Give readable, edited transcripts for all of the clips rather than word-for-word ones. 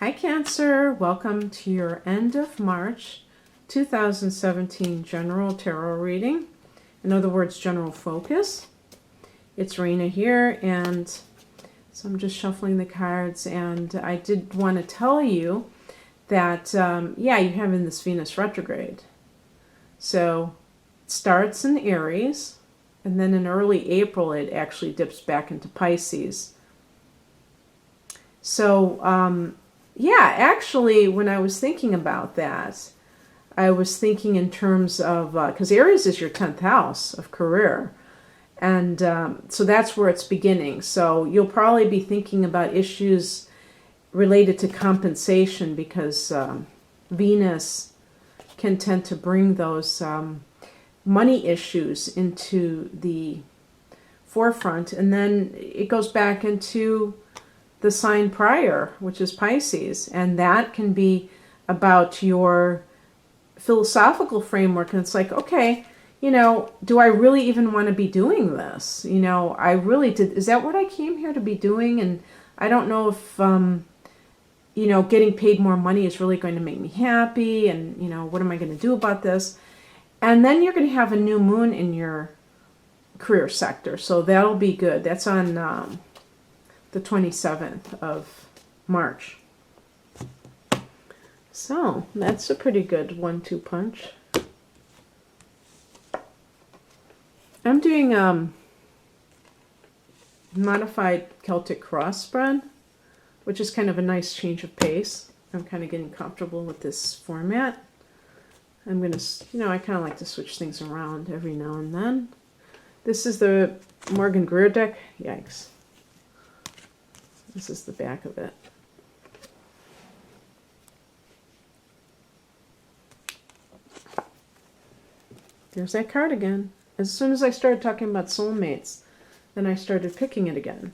Hi Cancer, welcome to your end of March 2017 general tarot reading. In other words, general focus. It's Raina here, and so I'm just shuffling the cards, and I did want to tell you that, yeah, you're having this Venus retrograde. So it starts in Aries, and then in early April it actually dips back into Pisces. So, yeah, actually, when I was thinking about that, I was thinking in terms of, because Aries is your 10th house of career, and so that's where it's beginning. So you'll probably be thinking about issues related to compensation, because Venus can tend to bring those money issues into the forefront, and then it goes back into the sign prior, which is Pisces, and that can be about your philosophical framework. And it's like, okay, you know, do I really even want to be doing this? You know, I really did. Is that what I came here to be doing? And I don't know if, you know, getting paid more money is really going to make me happy. And, you know, what am I going to do about this? And then you're going to have a new moon in your career sector. So that'll be good. That's on the 27th of March. So that's a pretty good 1-2 punch. I'm doing modified Celtic cross spread, which is kind of a nice change of pace. I'm kind of getting comfortable with this format. I'm going to, you know, I kind of like to switch things around every now and then. This is the Morgan Greer deck. Yikes. This is the back of it. There's that card again. As soon as I started talking about soulmates, then I started picking it again.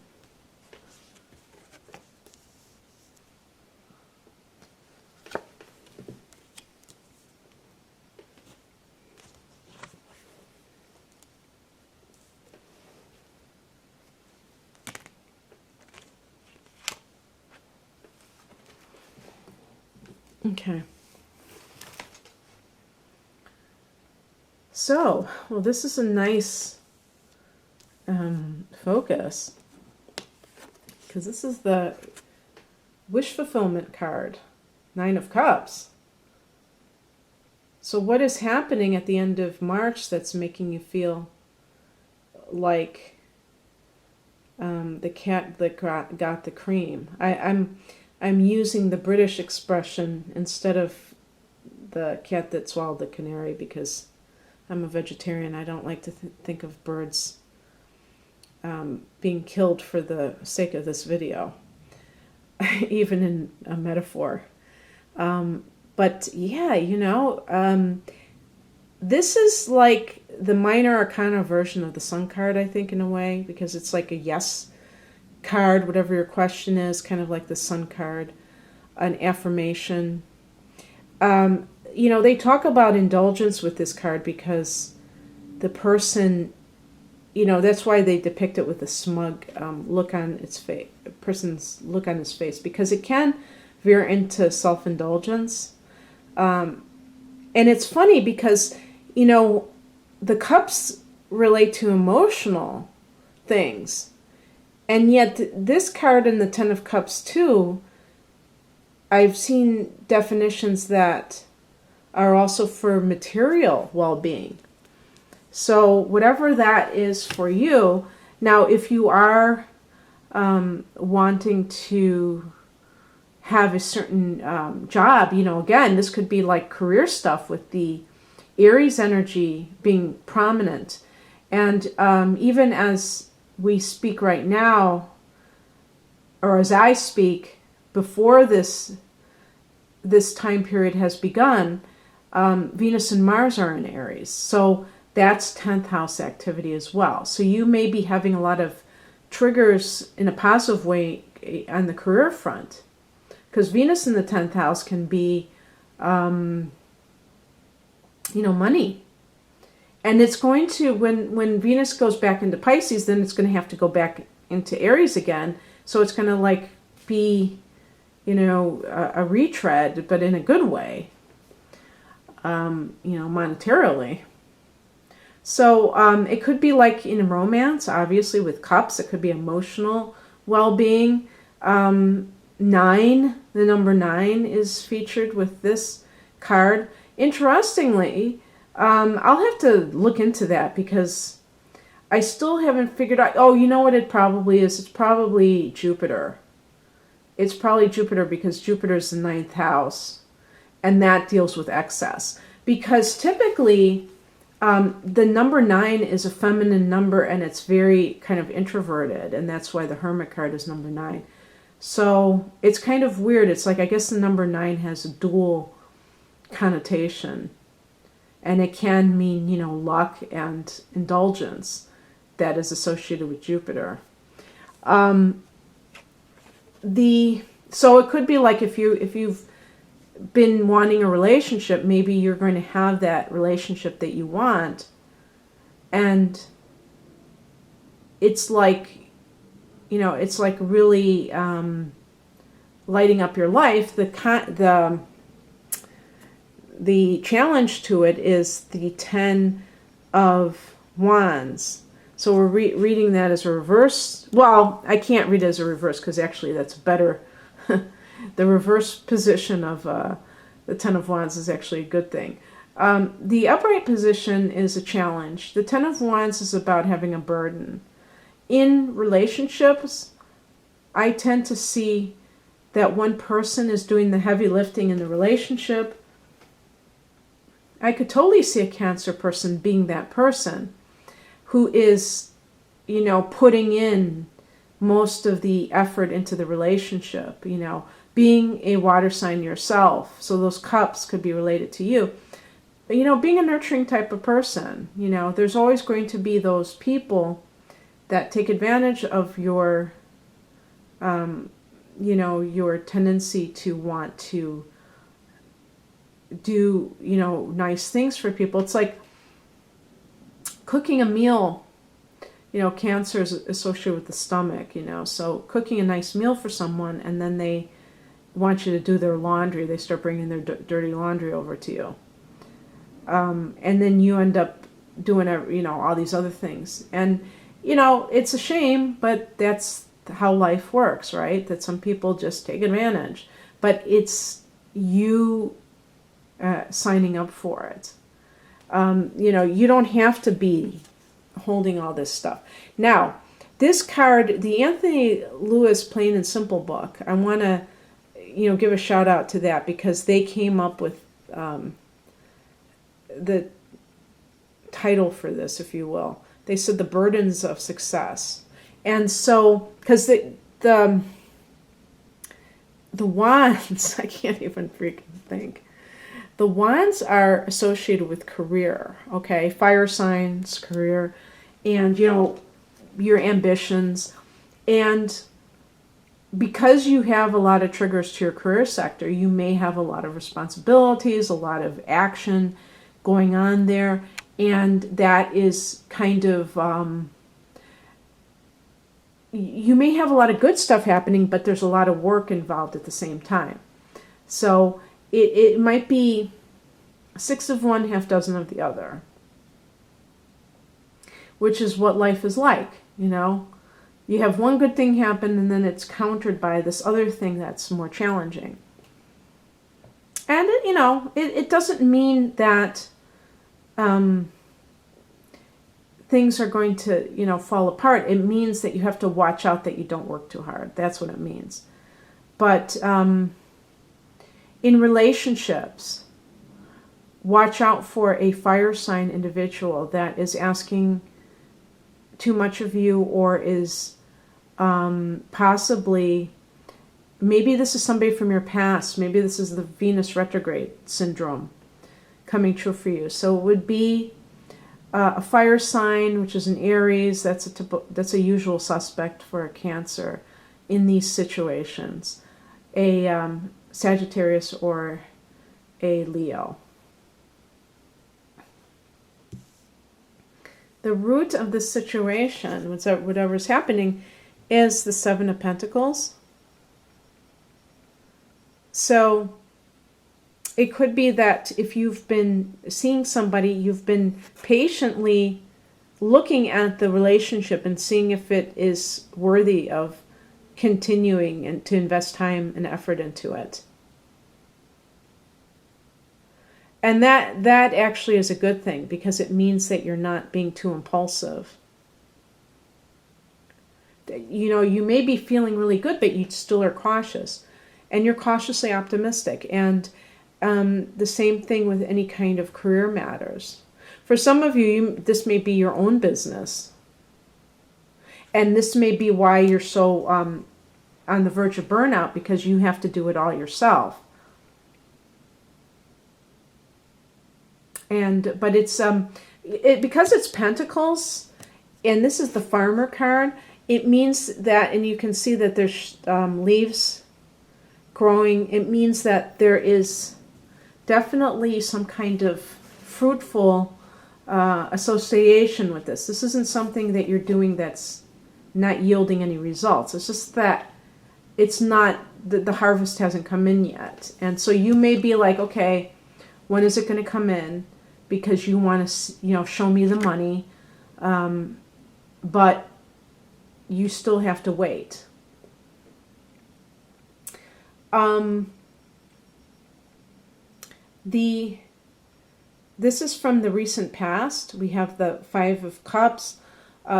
Okay. So, well, this is a nice focus, because this is the wish fulfillment card, 9 of Cups. So what is happening at the end of March that's making you feel like the cat that got the cream? I'm using the British expression instead of the cat that swallowed the canary, because I'm a vegetarian. I don't like to think of birds being killed for the sake of this video, even in a metaphor. But yeah, you know, this is like the minor arcana version of the Sun card, I think, in a way, because it's like a yes card, whatever your question is, kind of like the Sun card, an affirmation. You know, they talk about indulgence with this card because the person, you know, that's why they depict it with a smug look on its face, a person's look on his face, because it can veer into self-indulgence. And it's funny because, you know, the cups relate to emotional things. And yet this card in the 10 of Cups too, I've seen definitions that are also for material well-being. So whatever that is for you. Now, if you are wanting to have a certain job, you know, again, this could be like career stuff with the Aries energy being prominent. And even as we speak right now, or as I speak, before this time period has begun, Venus and Mars are in Aries. So that's 10th house activity as well. So you may be having a lot of triggers in a positive way on the career front, because Venus in the 10th house can be, you know, money. And it's going to, when Venus goes back into Pisces, then it's going to have to go back into Aries again. So it's going to like be a retread, but in a good way, monetarily. So it could be like in romance, obviously with cups. It could be emotional well-being. 9, the number 9 is featured with this card. Interestingly, I'll have to look into that because I still haven't figured out. Oh, you know what it probably is? It's probably Jupiter. It's probably Jupiter because Jupiter's the 9th house, and that deals with excess. Because typically, the number 9 is a feminine number, and it's very kind of introverted, and that's why the Hermit card is number 9. So it's kind of weird. It's like, I guess the number 9 has a dual connotation, and it can mean, luck and indulgence that is associated with Jupiter. So it could be like if you've been wanting a relationship, maybe you're going to have that relationship that you want, and it's like, it's like really lighting up your life. The challenge to it is the 10 of Wands. So we're reading that as a reverse. Well, I can't read it as a reverse because actually that's better. The reverse position of the 10 of Wands is actually a good thing. The upright position is a challenge. The 10 of Wands is about having a burden. In relationships, I tend to see that one person is doing the heavy lifting in the relationship. I could totally see a Cancer person being that person who is, putting in most of the effort into the relationship, being a water sign yourself. So those cups could be related to you. But, being a nurturing type of person, there's always going to be those people that take advantage of your, your tendency to want to do, nice things for people. It's like cooking a meal. Cancer is associated with the stomach, so cooking a nice meal for someone, and then they want you to do their laundry. They start bringing their dirty laundry over to you. And then you end up doing, all these other things. And, it's a shame, but that's how life works, right? That some people just take advantage. But it's you signing up for it. You don't have to be holding all this stuff. Now, this card, the Anthony Lewis Plain and Simple book, I want to, give a shout out to that because they came up with the title for this, if you will. They said The Burdens of Success. And so, because the wands, I can't even freaking think. The wands are associated with career, okay? Fire signs, career, and, your ambitions. And because you have a lot of triggers to your career sector, you may have a lot of responsibilities, a lot of action going on there. And that is kind of, you may have a lot of good stuff happening, but there's a lot of work involved at the same time. So it might be 6 of one, half dozen of the other, which is what life is like, You have one good thing happen, and then it's countered by this other thing that's more challenging. And, it doesn't mean that things are going to, fall apart. It means that you have to watch out that you don't work too hard. That's what it means. But in relationships, watch out for a fire sign individual that is asking too much of you, or is possibly, maybe this is somebody from your past. Maybe this is the Venus retrograde syndrome coming true for you. So it would be a fire sign, which is an Aries. That's a usual suspect for a Cancer in these situations. A Sagittarius or a Leo. The root of the situation, whatever's happening, is the 7 of Pentacles. So it could be that if you've been seeing somebody, you've been patiently looking at the relationship and seeing if it is worthy of continuing and to invest time and effort into it. And that actually is a good thing, because it means that you're not being too impulsive. You may be feeling really good, but you still are cautious. And you're cautiously optimistic. And the same thing with any kind of career matters. For some of you, this may be your own business. And this may be why you're so on the verge of burnout, because you have to do it all yourself. But it's because it's Pentacles, and this is the Farmer card. It means that, and you can see that there's leaves growing. It means that there is definitely some kind of fruitful association with this. This isn't something that you're doing that's not yielding any results. It's just that it's not, the harvest hasn't come in yet. And so you may be like, okay, when is it going to come in? Because you want to, show me the money. But you still have to wait. This is from the recent past. We have the Five of Cups.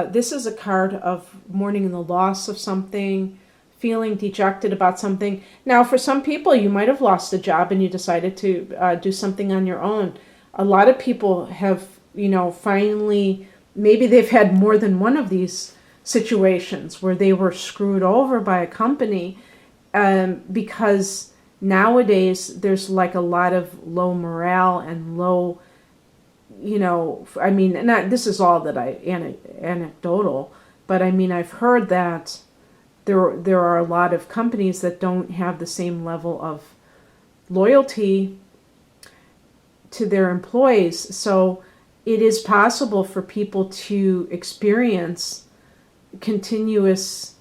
This is a card of mourning the loss of something, feeling dejected about something. Now, for some people, you might have lost a job and you decided to do something on your own. A lot of people have, finally, maybe they've had more than one of these situations where they were screwed over by a company, because nowadays there's like a lot of low morale and low, this is all that anecdotal, but I've heard that there are a lot of companies that don't have the same level of loyalty to their employees. So it is possible for people to experience continuous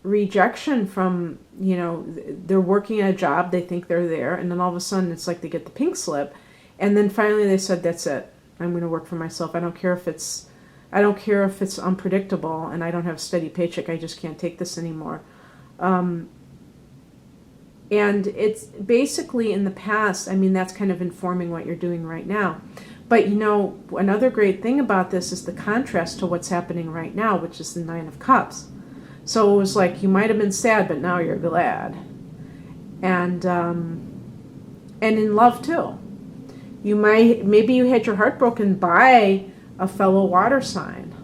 rejection from, they're working at a job, they think they're there, and then all of a sudden it's like they get the pink slip, and then finally they said, that's it, I'm going to work for myself. I don't care if it's unpredictable and I don't have a steady paycheck. I just can't take this anymore. And it's basically in the past, that's kind of informing what you're doing right now. But another great thing about this is the contrast to what's happening right now, which is the Nine of Cups. So it was like you might have been sad, but now you're glad. And in love too. Maybe you had your heart broken by a fellow water sign.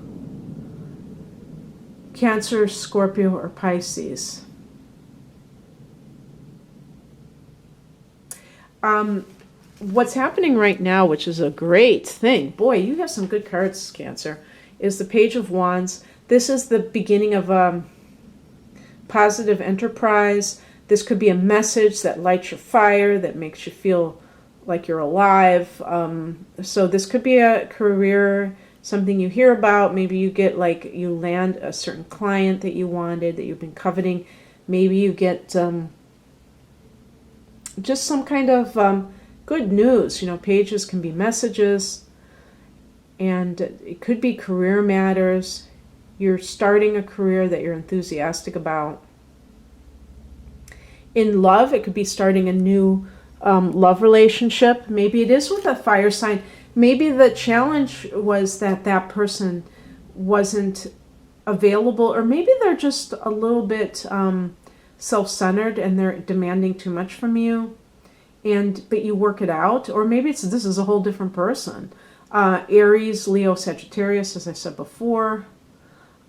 Cancer, Scorpio, or Pisces. What's happening right now, which is a great thing, boy, you have some good cards, Cancer, is the Page of Wands. This is the beginning of positive enterprise. This could be a message that lights your fire, that makes you feel like you're alive. So this could be a career, something you hear about. Maybe you get you land a certain client that you wanted, that you've been coveting. Maybe you get just some kind of good news. Pages can be messages, and it could be career matters. You're starting a career that you're enthusiastic about. In love, it could be starting a new love relationship. Maybe it is with a fire sign. Maybe the challenge was that person wasn't available, or maybe they're just a little bit self-centered and they're demanding too much from you, but you work it out. Or maybe this is a whole different person. Aries, Leo, Sagittarius, as I said before.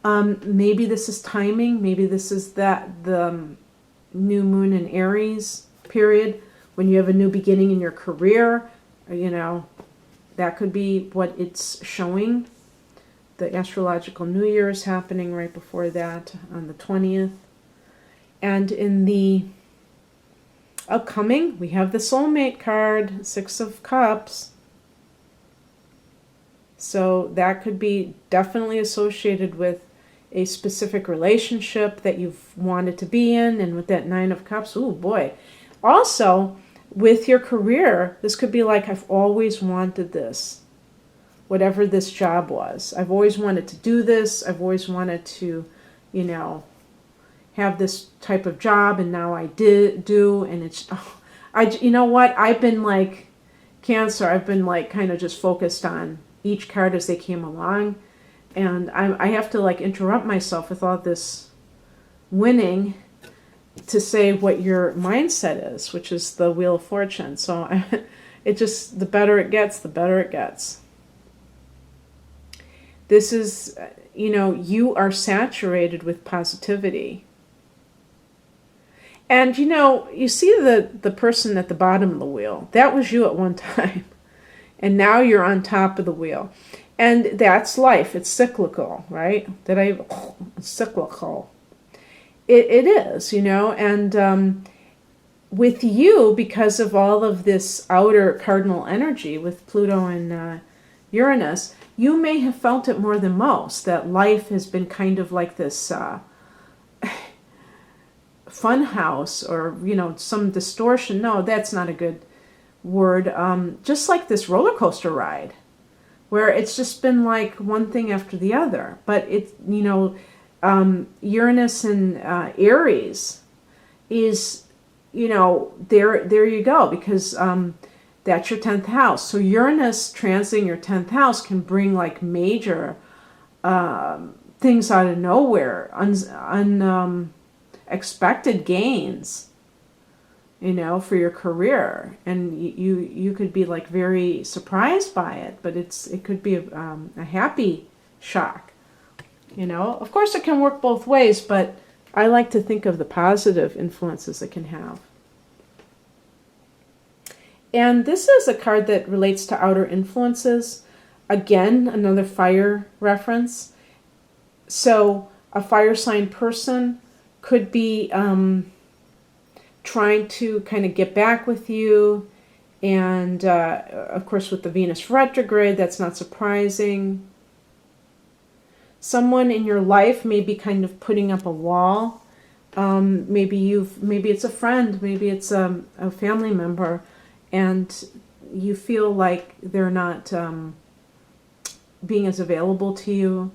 Maybe this is timing. Maybe this is the new moon in Aries period, when you have a new beginning in your career. That could be what it's showing. The astrological New Year is happening right before that on the 20th. And in the upcoming, we have the soulmate card, Six of Cups. So that could be definitely associated with a specific relationship that you've wanted to be in, and with that Nine of Cups, oh boy. Also, with your career, this could be like, I've always wanted this, whatever this job was. I've always wanted to do this. I've always wanted to, have this type of job, and now I do, and it's, you know what? I've been like Cancer. I've been like kind of just focused on each card as they came along, and I have to like interrupt myself with all this winning to say what your mindset is, which is the Wheel of Fortune. So it just, the better it gets, the better it gets. This is, you are saturated with positivity. And, you see the person at the bottom of the wheel. That was you at one time. And now you're on top of the wheel. And that's life. It's cyclical, right? It's cyclical. It is, And with you, because of all of this outer cardinal energy with Pluto and Uranus, you may have felt it more than most, that life has been kind of like this fun house, or some distortion. No, that's not a good word. Just like this roller coaster ride, where it's just been like one thing after the other. But it, Uranus and Aries is, there you go, because that's your 10th house. So Uranus transiting your 10th house can bring like major things out of nowhere, expected gains, for your career, and you could be like very surprised by it, but it could be a happy shock. Of course it can work both ways, but I like to think of the positive influences it can have. And this is a card that relates to outer influences. Again, another fire reference. So a fire sign person could be trying to kind of get back with you. And of course with the Venus retrograde, that's not surprising. Someone in your life may be kind of putting up a wall. Maybe it's a friend, maybe it's a family member, and you feel like they're not being as available to you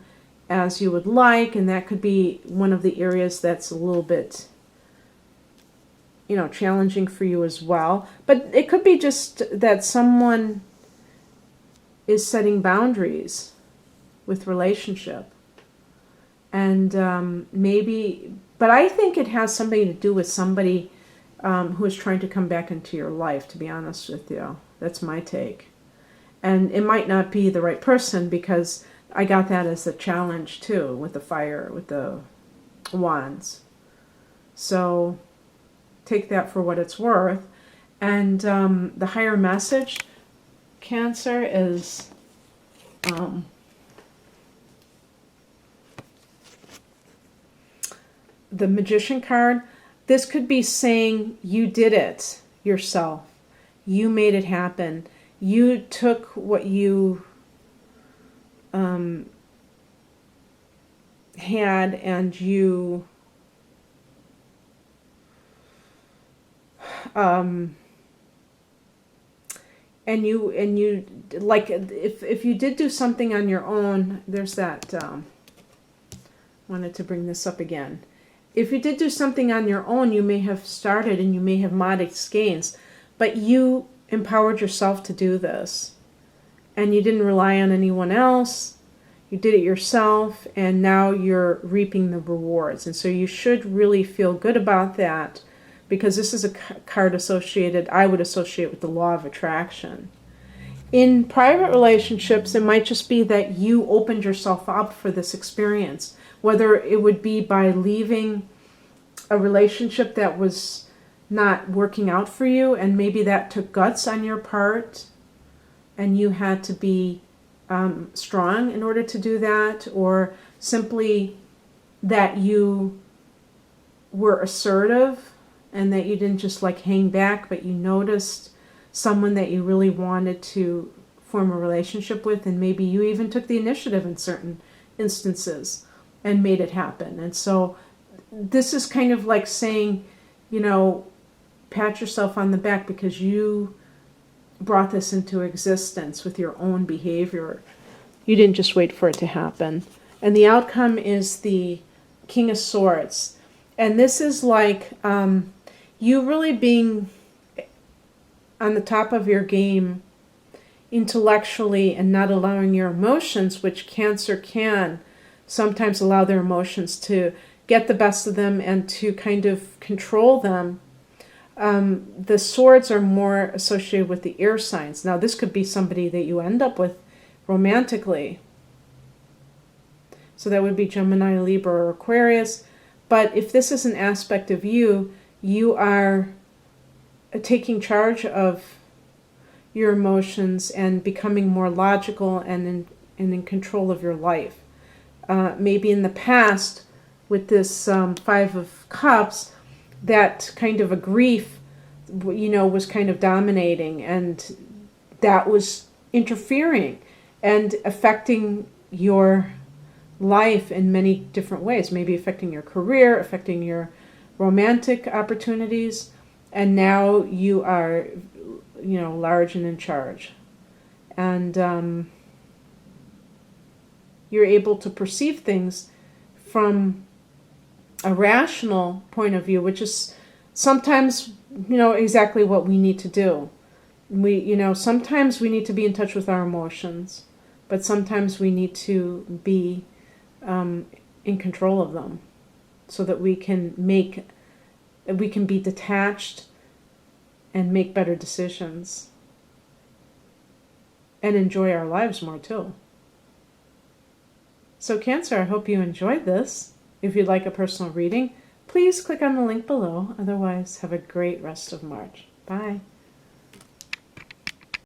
as you would like, and that could be one of the areas that's a little bit, challenging for you as well. But it could be just that someone is setting boundaries with relationship. And but I think it has something to do with somebody who is trying to come back into your life, to be honest with you. That's my take. And it might not be the right person, because I got that as a challenge too, with the fire, with the wands. So take that for what it's worth. And the higher message, Cancer, is the Magician card. This could be saying you did it yourself. You made it happen. You took what you had, and you like, if you did do something on your own, there's that wanted to bring this up again. If you did do something on your own, you may have started and you may have modest gains, but you empowered yourself to do this, and you didn't rely on anyone else. You did it yourself, and now you're reaping the rewards. And so you should really feel good about that, because this is a card associated, I would associate with the law of attraction. In private relationships, it might just be that you opened yourself up for this experience, whether it would be by leaving a relationship that was not working out for you, and maybe that took guts on your part, and you had to be strong in order to do that, or simply that you were assertive and that you didn't just like hang back, but you noticed someone that you really wanted to form a relationship with, and maybe you even took the initiative in certain instances. and made it happen. And so this is kind of like saying, you know, pat yourself on the back because you brought this into existence with your own behavior. You didn't just wait for it to happen. And the outcome is the King of Swords. And this is like you really being on the top of your game intellectually and not allowing your emotions, which Cancer can sometimes allow their emotions to get the best of them and to kind of control them. The swords are more associated with the air signs. Now, this could be somebody that you end up with romantically. So that would be Gemini, Libra, or Aquarius. But if this is an aspect of you, you are taking charge of your emotions and becoming more logical and in control of your life. Maybe in the past, with this Five of Cups, that kind of a grief, you know, was kind of dominating, and that was interfering and affecting your life in many different ways, maybe affecting your career, affecting your romantic opportunities, and now you are, you know, large and in charge. And you're able to perceive things from a rational point of view, which is sometimes, you know, exactly what we need to do. You know, sometimes we need to be in touch with our emotions, but sometimes we need to be in control of them so that we can be detached and make better decisions and enjoy our lives more too. So Cancer, I hope you enjoyed this. If you'd like a personal reading, please click on the link below. Otherwise, have a great rest of March. Bye.